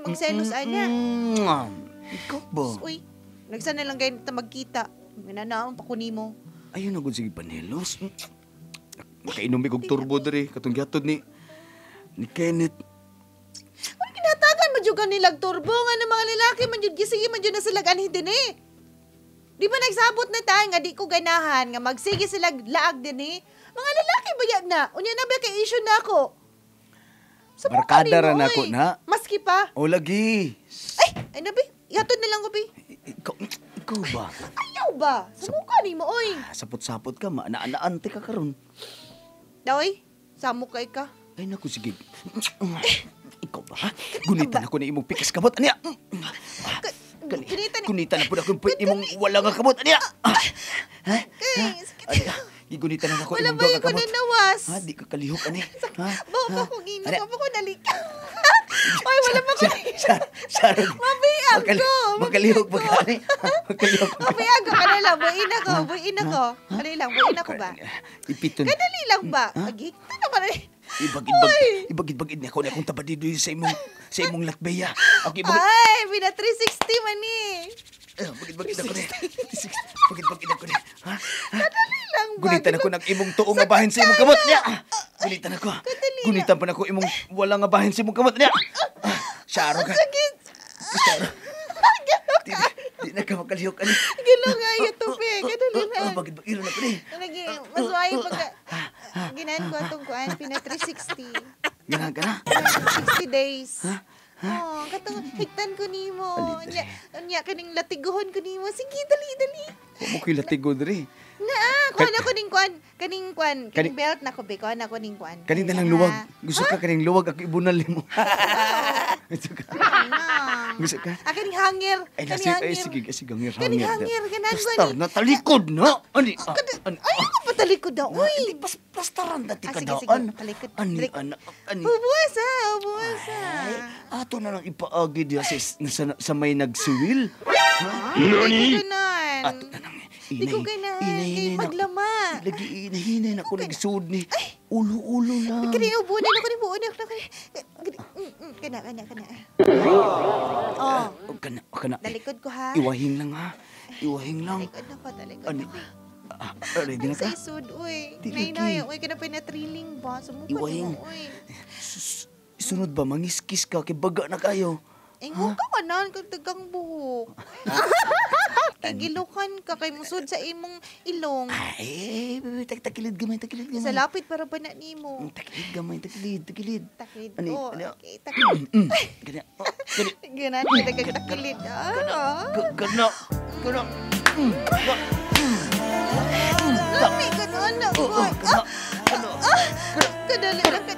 ni magselos, ana. Ikaw ba? Uy, nagsana lang kayo na magkita. Minanaon pa ko nimo. Ayun ako sige panelos. Nakainom kong turbo dere katong gihatod ni Kenneth. Ano kinatagan man juga nilag turbo nga ng mga lalaki man jud gisige man jud na sila ganhi din eh. Di ba nagsabot na tayo nga di ko ganahan nga magsige sila laag din eh. Mga lalaki ba yan na? Unya na ba kay issue na ako? Barkada ra na ako na. Maski pa. O lagi. Ay nabi, ihatod na lang ko bi. Ikaw ba? Ayaw ba? Sa mukha ni mo, oy. Sapot-sapot ka, maana-ante ka karon. Daoy, samok kay ka. Ay naku, sige. Ikaw ba, ha? Gunitan ako na imong pikas kabot, aniya. Gunitan na po na kung imong wala nga kabot, aniya. Igunitan na ako wala imong ba doga yung ko kabot. na nawas? Ha, di ka kalihok, ani. Bawa pa kong ino, bawa pa ko nalik. Ay, wala pa ko. Mabiyag ko. Makalihok ba ka, ani? Makalihok ba ka? Mabiyag ko, kana lang. Buin ako. Kadali lang, buin ako ba? Ipiton. Kadali lang ba? Magigta naman eh. Ibagid-bagid niya ako na akong tabadido sa imong lakbeya. Ay, bina 360 man eh. Bagid-bagid ako na. Bagid-bagid ako na. Ha? Kadali lang ba? Gunitan ako ng imong tuong nga bahin sa imong kamot niya. Gunitan ako. Kadali Gunitan pa na ako imong wala nga bahin sa imong kamot niya. Syaro ka. Sakit. Syaro. Di na ka makalihok. Gilo nga yung tupi. Kadali lang. Bagid-bagid na ako na. Lagi, masway pagka ginaan ko atong kuan, pina 360. Ganahan ka na? 60 days. Oh, katong higtan ko nimo. Nya kaning latiguhon ko nimo. Sige, dali. Huwag mo ko'y latigo diri. Kuan ako ning kuan, kaning belt na ko be, kuan ako ning kuan. Kaning na lang luwag. Gusto ka kaning luwag ako ibunal mo. Gusto ka? Gusto ka? Kaning hanger. Ay, sige, hanger. Kaning hanger, ganan ko Pastar na talikod na. Ani? Ay, ako pa talikod daw. Uy. Plastaran dati ka Sige, daan. talikod. Ani? Ubuwas. Ato na lang ipaagi diya sa may nagsuwil. Nani? Ato na lang. Di ko ganahan. Kay maglama. Lagi inahinay na ako nagsuod ni. Ulo-ulo lang. Kani ubunan ako ni buon ako. Kana. Oh. Kana. Dalikod ko ha. Iwahing lang ha. Iwahing lang. Dalikod. Ani? Ready na ka? Sa isod, uy. Di Nainaya, uy. Kana pinatriling ba? Sumukot Iwahing. mo, uy. Sunod ba, mangiskis ka, kay baga na kayo. Huwag ka kanan, kagdagang buhok. Kigilukan ka, kay musod sa imong ilong. Ay, takilid gamay. Sa lapit para ba na nimo? Takilid gamay, takilid. Takilid. Ani? Okay, takilid. Gana. Ganan, takilid. Gana. Lami ka na, anak. Kadali lang ka.